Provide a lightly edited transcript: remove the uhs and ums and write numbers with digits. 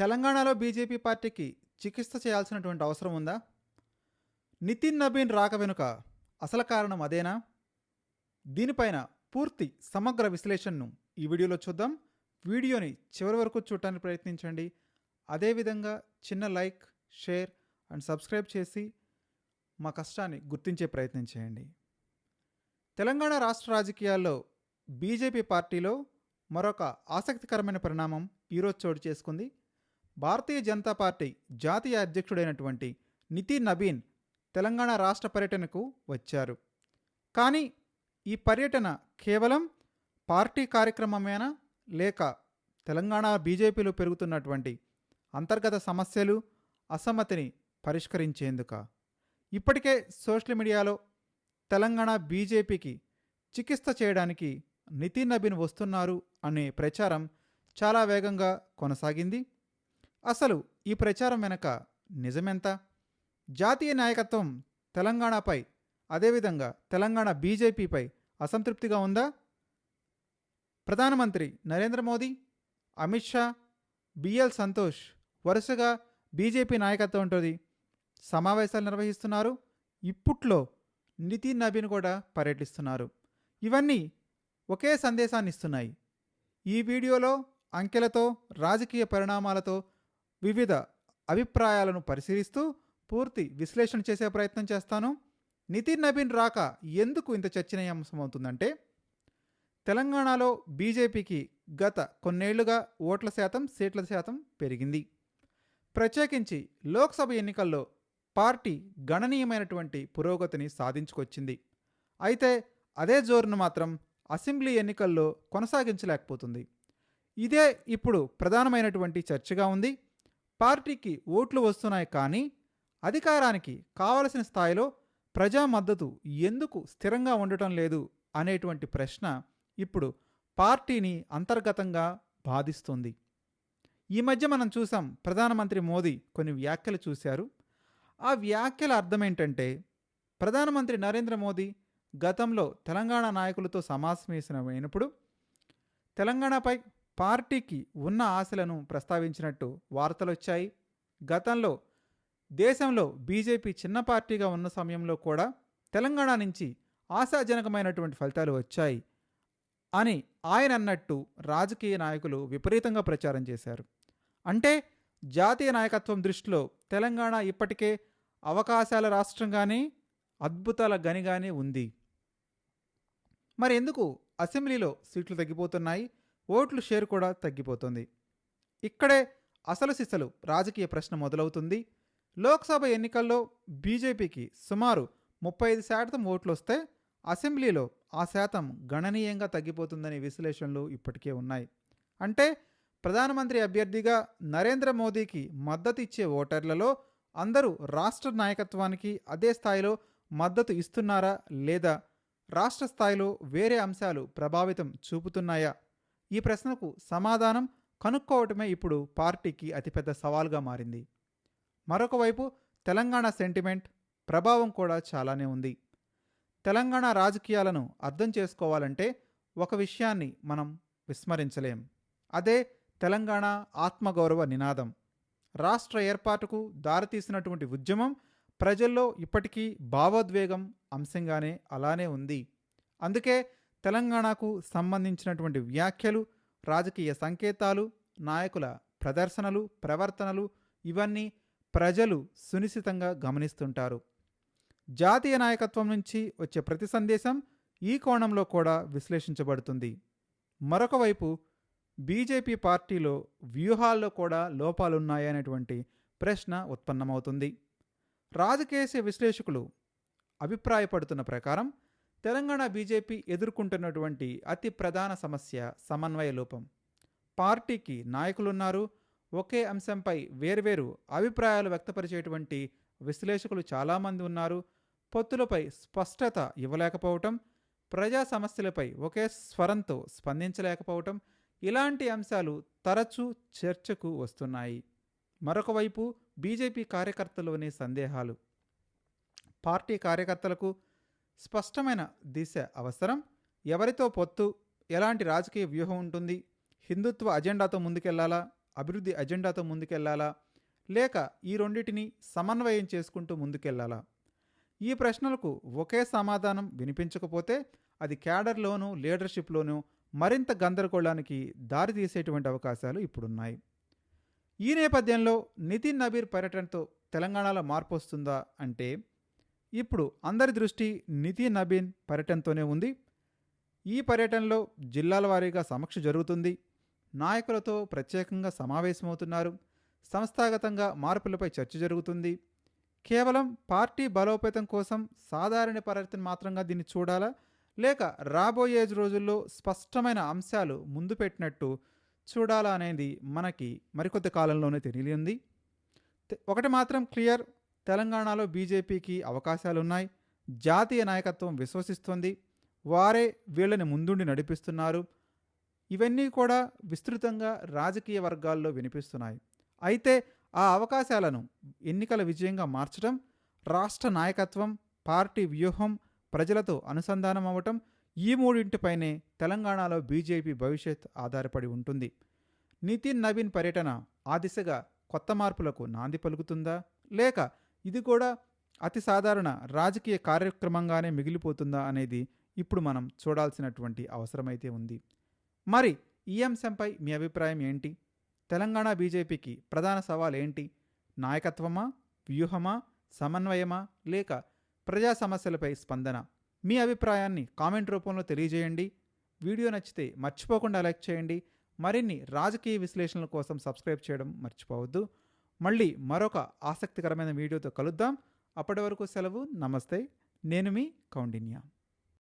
తెలంగాణలో బీజేపీ పార్టీకి చికిత్స చేయాల్సినటువంటి అవసరం ఉందా? నితిన్ నబీన్ రాక వెనుక అసలు కారణం అదేనా? దీనిపైన పూర్తి సమగ్ర విశ్లేషణను ఈ వీడియోలో చూద్దాం. వీడియోని చివరి వరకు చూడటానికి ప్రయత్నించండి. అదేవిధంగా చిన్న లైక్, షేర్ అండ్ సబ్స్క్రైబ్ చేసి మా కష్టాన్ని గుర్తించే ప్రయత్నం చేయండి. తెలంగాణ రాష్ట్ర రాజకీయాల్లో బీజేపీ పార్టీలో మరొక ఆసక్తికరమైన పరిణామం ఈరోజు చోటు చేసుకుంది. భారతీయ జనతా పార్టీ జాతీయ అధ్యక్షుడైనటువంటి నితిన్ నబీన్ తెలంగాణ రాష్ట్ర పర్యటనకు వచ్చారు. కానీ ఈ పర్యటన కేవలం పార్టీ కార్యక్రమమేనా, లేక తెలంగాణ బీజేపీలో పెరుగుతున్నటువంటి అంతర్గత సమస్యలు, అసమ్మతిని పరిష్కరించేందుక? ఇప్పటికే సోషల్ మీడియాలో తెలంగాణ బీజేపీకి చికిత్స చేయడానికి నితిన్ నబీన్ వస్తున్నారు అనే ప్రచారం చాలా వేగంగా కొనసాగింది. అసలు ఈ ప్రచారం వెనక నిజమెంత? జాతీయ నాయకత్వం తెలంగాణపై, అదేవిధంగా తెలంగాణ బీజేపీపై అసంతృప్తిగా ఉందా? ప్రధానమంత్రి నరేంద్ర మోదీ, అమిత్ షా, బిఎల్ సంతోష్ వరుసగా బీజేపీ నాయకత్వంతో సమావేశాలు నిర్వహిస్తున్నారు. ఇప్పట్లో నితిన్ నబీన్ కూడా పర్యటిస్తున్నారు. ఇవన్నీ ఒకే సందేశాన్ని ఇస్తున్నాయి. ఈ వీడియోలో అంకెలతో, రాజకీయ పరిణామాలతో వివిధ అభిప్రాయాలను పరిశీలిస్తూ పూర్తి విశ్లేషణ చేసే ప్రయత్నం చేస్తాను. నితిన్ నబీన్ రాక ఎందుకు ఇంత చర్చనీయాంశమవుతుందంటే, తెలంగాణలో బీజేపీకి గత కొన్నేళ్లుగా ఓట్ల శాతం, సీట్ల శాతం పెరిగింది. ప్రత్యేకించి లోక్సభ ఎన్నికల్లో పార్టీ గణనీయమైనటువంటి పురోగతిని సాధించుకొచ్చింది. అయితే అదే జోరును మాత్రం అసెంబ్లీ ఎన్నికల్లో కొనసాగించలేకపోతుంది. ఇదే ఇప్పుడు ప్రధానమైనటువంటి చర్చగా ఉంది. పార్టీకి ఓట్లు వస్తున్నాయి, కానీ అధికారానికి కావలసిన స్థాయిలో ప్రజా మద్దతు ఎందుకు స్థిరంగా ఉండటం లేదు అనేటువంటి ప్రశ్న ఇప్పుడు పార్టీని అంతర్గతంగా బాధిస్తుంది. ఈ మధ్య మనం చూసాం, ప్రధానమంత్రి మోదీ కొన్ని వ్యాఖ్యలు చూశారు. ఆ వ్యాఖ్యల అర్థం ఏంటంటే, ప్రధానమంత్రి నరేంద్ర మోదీ గతంలో తెలంగాణ నాయకులతో సమావేశమైనప్పుడు తెలంగాణపై పార్టీకి ఉన్న ఆశలను ప్రస్తావించినట్టు వార్తలు వచ్చాయి. గతంలో దేశంలో బీజేపీ చిన్న పార్టీగా ఉన్న సమయంలో కూడా తెలంగాణ నుంచి ఆశాజనకమైనటువంటి ఫలితాలు వచ్చాయి అని ఆయన అన్నట్టు రాజకీయ నాయకులు విపరీతంగా ప్రచారం చేశారు. అంటే జాతీయ నాయకత్వం దృష్టిలో తెలంగాణ ఇప్పటికే అవకాశాల రాష్ట్రంగానే, అద్భుతాల గనిగానే ఉంది. మరి ఎందుకు అసెంబ్లీలో సీట్లు తగ్గిపోతున్నాయి, ఓట్లు షేర్ కూడా తగ్గిపోతుంది? ఇక్కడే అసలు సిసలు రాజకీయ ప్రశ్న మొదలవుతుంది. లోక్సభ ఎన్నికల్లో బీజేపీకి సుమారు 35% ఓట్లు వస్తే అసెంబ్లీలో ఆ శాతం గణనీయంగా తగ్గిపోతుందనే విశ్లేషణలు ఇప్పటికే ఉన్నాయి. అంటే ప్రధానమంత్రి అభ్యర్థిగా నరేంద్ర మోదీకి మద్దతు ఇచ్చే ఓటర్లలో అందరూ రాష్ట్ర నాయకత్వానికి అదే స్థాయిలో మద్దతు ఇస్తున్నారా, లేదా రాష్ట్ర స్థాయిలో వేరే అంశాలు ప్రభావితం చూపుతున్నాయా? ఈ ప్రశ్నకు సమాధానం కనుక్కోవటమే ఇప్పుడు పార్టీకి అతిపెద్ద సవాల్గా మారింది. మరొక వైపు తెలంగాణ సెంటిమెంట్ ప్రభావం కూడా చాలానే ఉంది. తెలంగాణ రాజకీయాలను అర్థం చేసుకోవాలంటే ఒక విషయాన్ని మనం విస్మరించలేం. అదే తెలంగాణ ఆత్మగౌరవ నినాదం. రాష్ట్ర ఏర్పాటుకు దారితీసినటువంటి ఉద్యమం ప్రజల్లో ఇప్పటికీ భావోద్వేగం అంశంగానే అలానే ఉంది. అందుకే తెలంగాణకు సంబంధించినటువంటి వ్యాఖ్యలు, రాజకీయ సంకేతాలు, నాయకుల ప్రదర్శనలు, ప్రవర్తనలు ఇవన్నీ ప్రజలు సునిశితంగా గమనిస్తుంటారు. జాతీయ నాయకత్వం నుంచి వచ్చే ప్రతి సందేశం ఈ కోణంలో కూడా విశ్లేషించబడుతుంది. మరొక వైపు బీజేపీ పార్టీలో వ్యూహాల్లో కూడా లోపాలున్నాయనేటువంటి ప్రశ్న ఉత్పన్నమవుతుంది. రాజకీయ విశ్లేషకులు అభిప్రాయపడుతున్న ప్రకారం తెలంగాణ బీజేపీ ఎదుర్కొంటున్నటువంటి అతి ప్రధాన సమస్య సమన్వయ లోపం. పార్టీకి నాయకులున్నారు, ఒకే అంశంపై వేర్వేరు అభిప్రాయాలు వ్యక్తపరిచేటువంటి విశ్లేషకులు చాలామంది ఉన్నారు. పొత్తులపై స్పష్టత ఇవ్వలేకపోవటం, ప్రజా సమస్యలపై ఒకే స్వరంతో స్పందించలేకపోవటం, ఇలాంటి అంశాలు తరచూ చర్చకు వస్తున్నాయి. మరొక వైపు బీజేపీ కార్యకర్తలోని సందేహాలు. పార్టీ కార్యకర్తలకు స్పష్టమైన దిశ అవసరం. ఎవరితో పొత్తు, ఎలాంటి రాజకీయ వ్యూహం ఉంటుంది, హిందుత్వ అజెండాతో ముందుకెళ్లాలా, అభివృద్ధి ఎజెండాతో ముందుకెళ్లాలా, లేక ఈ రెండింటిని సమన్వయం చేసుకుంటూ ముందుకెళ్లాలా? ఈ ప్రశ్నలకు ఒకే సమాధానం వినిపించకపోతే అది క్యాడర్లోనూ లీడర్షిప్లోనూ మరింత గందరగోళానికి దారితీసేటువంటి అవకాశాలు ఇప్పుడున్నాయి. ఈ నేపథ్యంలో నితిన్ నబీర్ పర్యటనతో తెలంగాణలో మార్పు వస్తుందా అంటే ఇప్పుడు అందరి దృష్టి నితిన్ నబీన్ పర్యటనతోనే ఉంది. ఈ పర్యటనలో జిల్లాల వారీగా సమీక్ష జరుగుతుంది. నాయకులతో ప్రత్యేకంగా సమావేశమవుతున్నారు. సంస్థాగతంగా మార్పులపై చర్చ జరుగుతుంది. కేవలం పార్టీ బలోపేతం కోసం సాధారణ పర్యటన మాత్రంగా దీన్ని చూడాలా, లేక రాబోయే రోజుల్లో స్పష్టమైన అంశాలు ముందు పెట్టినట్టు చూడాలా అనేది మనకి మరికొద్ది కాలంలోనే తెలియనుంది. ఒకటి మాత్రం క్లియర్, తెలంగాణలో బీజేపీకి అవకాశాలున్నాయి. జాతీయ నాయకత్వం విశ్వసిస్తోంది. వారే వీళ్ళని ముందుండి నడిపిస్తున్నారు. ఇవన్నీ కూడా విస్తృతంగా రాజకీయ వర్గాల్లో వినిపిస్తున్నాయి. అయితే ఆ అవకాశాలను ఎన్నికల విజయంగా మార్చడం, రాష్ట్ర నాయకత్వం, పార్టీ వ్యూహం, ప్రజలతో అనుసంధానం అవ్వటం, ఈ మూడింటిపైనే తెలంగాణలో బీజేపీ భవిష్యత్ ఆధారపడి ఉంటుంది. నితిన్ నవీన్ పర్యటన ఆ దిశగా కొత్త మార్పులకు నాంది పలుకుతుందా, లేక ఇది కూడా అతి సాధారణ రాజకీయ కార్యక్రమంగానే మిగిలిపోతుందా అనేది ఇప్పుడు మనం చూడాల్సినటువంటి అవసరమైతే ఉంది. మరి ఈ అంశంపై మీ అభిప్రాయం ఏంటి? తెలంగాణ బీజేపీకి ప్రధాన సవాల్ ఏంటి? నాయకత్వమా, వ్యూహమా, సమన్వయమా, లేక ప్రజా సమస్యలపై స్పందన? మీ అభిప్రాయాన్ని కామెంట్ రూపంలో తెలియజేయండి. వీడియో నచ్చితే మర్చిపోకుండా లైక్ చేయండి. మరిన్ని రాజకీయ విశ్లేషణల కోసం సబ్స్క్రైబ్ చేయడం మర్చిపోవద్దు. మళ్ళీ మరొక ఆసక్తికరమైన వీడియోతో కలుద్దాం. అప్పటి వరకు సెలవు. నమస్తే. నేను మీ కౌండిన్య.